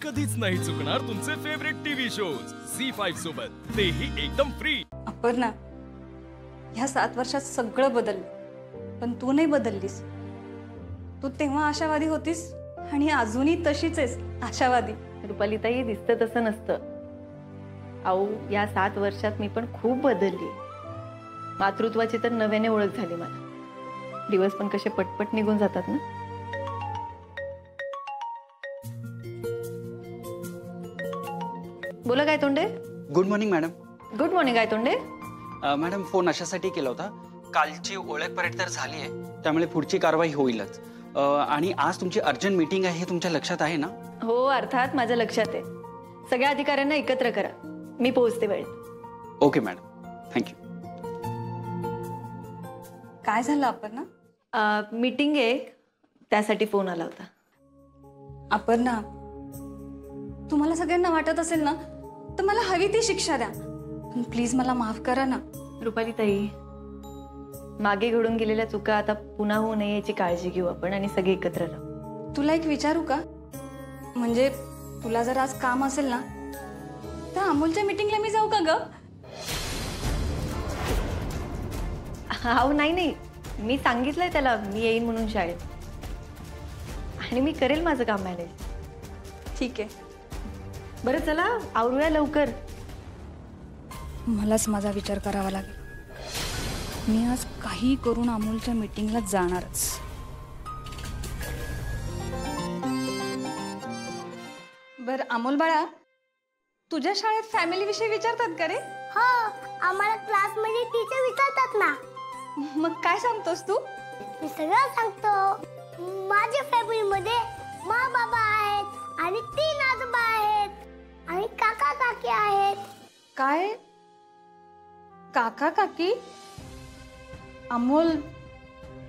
कधीच नाही चुकणार तुमचे फेवरेट टीव्ही शोज झी5 सोबत, तेही एकदम फ्री. अपर्णा, ह्या 7 वर्षात सगळं बदललं, पण तू नाही बदललीस. तू तेव्हा आशावादी होतीस आणि अजूनही तशीच आहेस आशावादी. रुपालीताई, दिसतं तसं नसतं. अहो, या 7 वर्षात मी पण खूप बदलली. मातृत्वाची तर नव्याने ओळख झाली मला. दिवस पण कसे पटपट निघून जातात ना. बोला काय Tonde. Good morning madam. Good morning काय तोंडे. मॅडम, फोन अशासाठी केला होता, कालची ओळख परेड तर झाली आहे, त्यामुळे पुढची कारवाई होईलच. आणि आज तुमची अर्जंट मीटिंग आहे, हे तुमच्या लक्षात आहे ना? हो, अर्थात माझ्या लक्षात आहे. सगळ्या अधिकाऱ्यांना एकत्र करा, मी पोहोचते वेळेत. Okay madam, thank you. काय झालं अपर्णा? मीटिंग आहे, त्यासाठी फोन आला होता. अपर्णा, तुम्हाला सगळ्यांना वाटत असेल ना तर मला हवी ती शिक्षा द्या, पण प्लीज मला माफ करा ना. रुपालीताई, मागे घडून गेलेल्या चुका आता पुन्हा होऊ नये याची काळजी घेऊ आपण आणि सगळे एकत्र राहू. तुला एक विचारू का? म्हणजे तुला जर आज काम असेल ना तर अमोलच्या मीटिंगला मी जाऊ का ग? अहो नाही, मी सांगितलंय त्याला मी येईन म्हणून शाळेत, आणि मी करेल माझं काम मॅनेज. ठीक आहे. बरं, चला आवरूया लवकर. मलाच माझा विचार करावा लागेल. मी आज काही करून अमोलच्या मीटिंगला जाणारच. बर अमोल बाळा, तुझ्या शाळेत फॅमिली विषयी विचारतात का रे? हो, आम्हाला क्लासमध्ये टीचर विचारतात ना. मग काय सांगतोस तू? मी सगळं सांगतो. माझ्या फॅमिलीमध्ये मा बाबा आहेत आणि 3 आजोबा आहेत आणि काका काकी आहेत. काय? काका काकी? अमोल,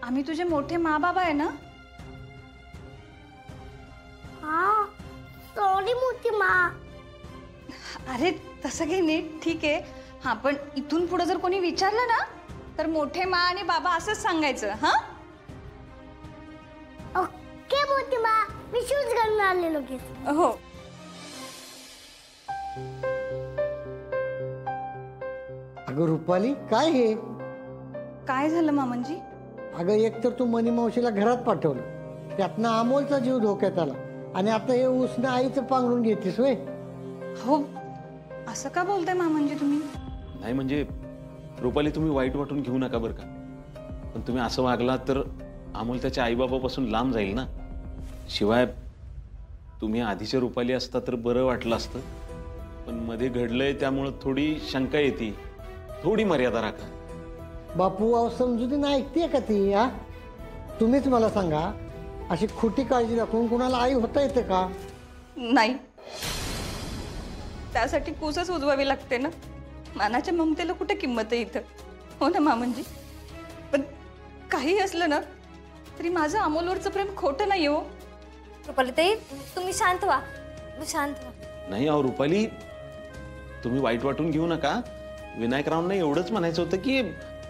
आम्ही तुझे मोठे मा बाबा आहे ना? हा, सॉरी मोठी मा. अरे तसं काही नीट, ठीक आहे. हा, पण इथून पुढे जर कोणी विचारलं ना तर मोठे मा आणि बाबा असंच सांगायचं. हा, ओके मोठी मा, मी शूज घालून आलेलो की. हो. अगं रुपाली, काय हे? काय झालं मामनजी? अगं, एक तर तू मनी मावशीला घरात पाठवलं, त्यातनं अमोलचा जीव धोक्यात आला, आणि आता हे उसनं आईचं पांघरून घेतीस होय? हो, असं का बोलताय मामनजी तुम्ही? नाही म्हणजे रुपाली, तुम्ही वाईट वाटून घेऊ नका बरं का, पण तुम्ही असं वागलात तर अमोल त्याच्या आईबाबापासून लांब जाईल ना. शिवाय तुम्ही आधीच्या रुपाली असता तर बरं वाटलं असतं, पण मध्ये घडलंय त्यामुळं थोडी शंका येते. थोडी मर्यादा राखा. बापू, अहो समजुतीनं ऐकते का ती? हा, तुम्हीच मला सांगा, अशी खोटी काळजी दाखवून कुणाला आई होता येते का? नाही, त्यासाठी कूसच उजवावी लागते ना. मानाच्या ममतेला कुठे किंमत आहे इथं? हो ना मामनजी? पण काही असलं ना तरी माझं अमोलवरचं प्रेम खोटं नाही हो. रुपालीताई, तुम्ही शांत व्हा, शांत व्हा. नाही अहो रुपाली, तुम्ही वाईट वाटून घेऊ नका. विनायकरावांना एवढंच म्हणायचं होतं की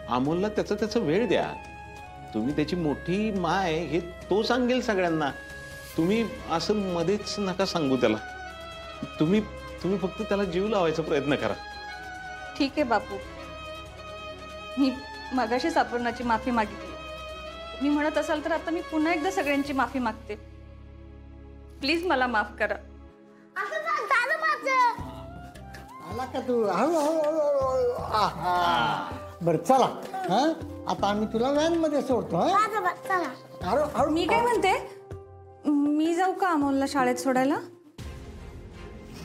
अमोलला त्याचा वेळ द्या. तुम्ही त्याची मोठी माय हे तो सांगेल सगळ्यांना. तुम्ही असं मध्येच नका सांगू त्याला. तुम्ही फक्त त्याला जीव लावायचा प्रयत्न करा. ठीक आहे बापू, मी मगाशीच अपर्णाची माफी मागितली. मी म्हणत असाल तर आता मी पुन्हा एकदा सगळ्यांची माफी मागते. प्लीज मला माफ करा. असं झालं माझं. आला का तू? बरं चला, हा आता आम्ही तुला व्हॅन मध्ये सोडतो. चला. मी काय म्हणते, मी जाऊ का अमोलला शाळेत सोडायला?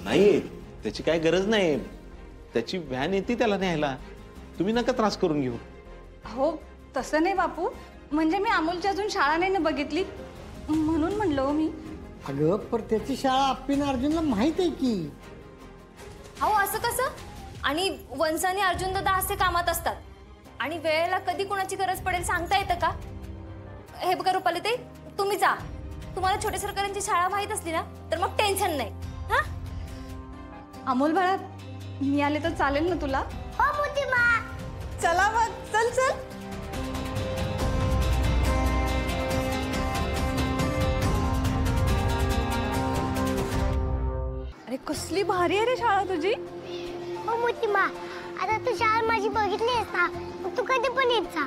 नाही, त्याची काय गरज नाही. त्याची व्हॅन येते त्याला न्यायला. तुम्ही नका त्रास करून घेऊ. हो, तसं नाही बापू, म्हणजे मी अमोलची अजून शाळा नाही ना बघितली, म्हणून म्हणलो मी. अगं, पण त्याची शाळा आप्पीन अर्जुनला माहित आहे की. अहो असं कसं? आणि वंश आणि अर्जुन दादा असे कामात असतात आणि वेळेला कधी कोणाची गरज पडेल सांगता येतं का? हे बघा रुपालीताई, तुम्ही जा. तुम्हाला छोटे सरकारांची शाळा माहित असली ना तर मग टेन्शन नाही. हा, अमोल बाळा, मी आले तर चालेल ना तुला? हो मोठी मा. चला मग, चल चल. अरे कसली भारी आहे रे शाळा तुझी. हो मोठी मा, आता तू शाळा माझी बघितली आहेस ना, मग तू कधी पण येत जा.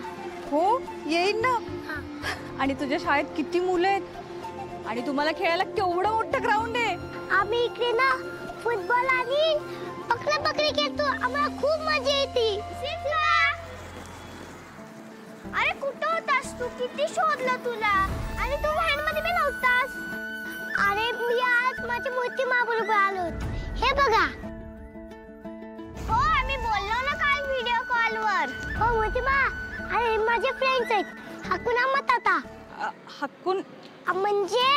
हो येईन ना. हा. आणि तुझ्या शाळेत किती मुलं आहेत आणि तुम्हाला खेळायला केवढं मोठं ग्राउंड आहे. आम्ही इकडे ना फुटबॉल आणि पकडापकडी खेळतो. आम्हाला खूप मजा येते. अरे कुठं होतास तू? किती शोधलं तुला. आणि तू व्हॅन मध्ये पण नव्हतास. अरे मी आज माझी मोठी मा बरोबर आलो होतो. हे बघा. हो आम्ही बोललो ना काल व्हिडिओ कॉल वर. हो मोठी मा, अरे माझे फ्रेंड्स आहेत. हक्कून मताता. हक्कून म्हणजे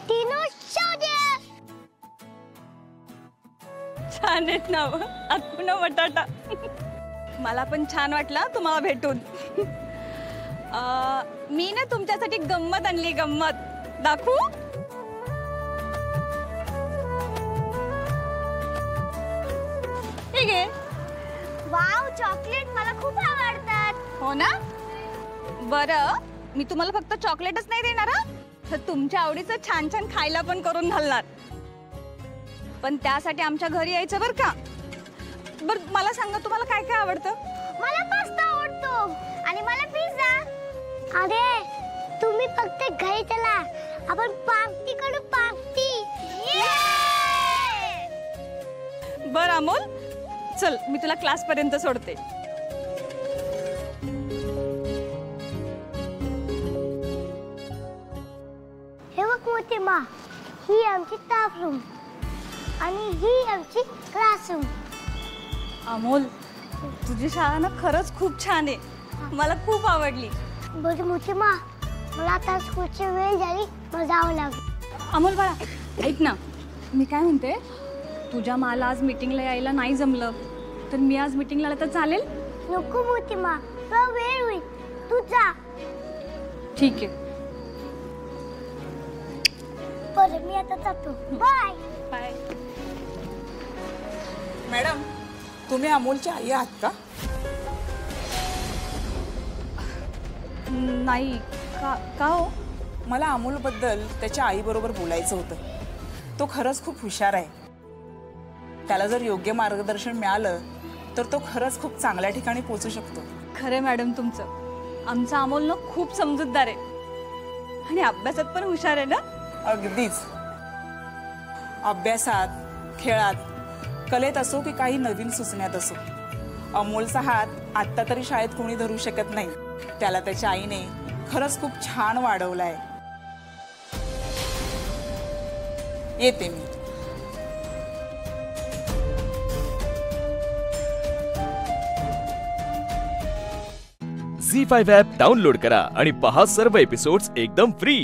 तीनों शौर्य. छान आहेत नाव. हक्कून बटाटा. मला पण छान वाटलं तुम्हाला भेटून. मी ना तुमच्यासाठी गंमत आणली. गंमत दाखवू? ठीक आहे. वाव, चॉकलेट मला खूप आवडतात. हो ना. बरं मी तुम्हाला फक्त चॉकलेटच नाही देणार हं. तर तुमच्या आवडीचं छान छान खायला पण करून घालणार. पण त्यासाठी आमच्या घरी यायचं बरं का. बरं मला सांगा तुम्हाला काय काय आवडतं. मला पास्ता आवडतो आणि मला पिझ्झा. अरे तुम्ही फक्त घरी चला, आपण पार्टी करू. पार्टी. बरं अमोल, चल मी तुला क्लास पर्यंत सोडते. हे बघ मोठी मा, ही आमची स्टाफ रूम आणि ही आमची क्लासरूम. अमोल तुझी शाळा ना खरंच खूप छान आहे. मला खूप आवडली. बरं मोठी मा, मला आता स्कूलची वेळ झाली, मला जावं लागेल. अमोल बाळा ऐक ना, मी काय म्हणते, तुझ्या मला आज मीटिंगला यायला नाही जमलं तर मी आज मीटिंगला आलं तर चालेल? नको मोठी मा, तुला वेळ होईल, तू जा. ठीक आहे. बरं मी आता जातो. Bye bye. मॅडम, तुम्ही अमोलची आई आहात का? नाही. का हो? मला अमोलबद्दल त्याच्या आईबरोबर बोलायचं होतं. तो खरंच खूप हुशार आहे. त्याला जर योग्य मार्गदर्शन मिळालं तर तो खरंच खूप चांगल्या ठिकाणी पोहोचू शकतो. खरं मॅडम तुमचं. आमचा अमोल ना खूप समजूतदार आहे आणि अभ्यासात पण हुशार आहे ना. अगदीच. अभ्यासात, खेळात, कलेत असो की काही नवीन सुचण्यात असो, अमोलचा हात आत्ता तरी शाळेत कोणी धरू शकत नाही. त्याला त्याच्या आईने खरंच खूप छान वाढवलाय. येते मी. झी5 ॲप डाउनलोड करा आणि पहा सर्व एपिसोड्स एकदम फ्री.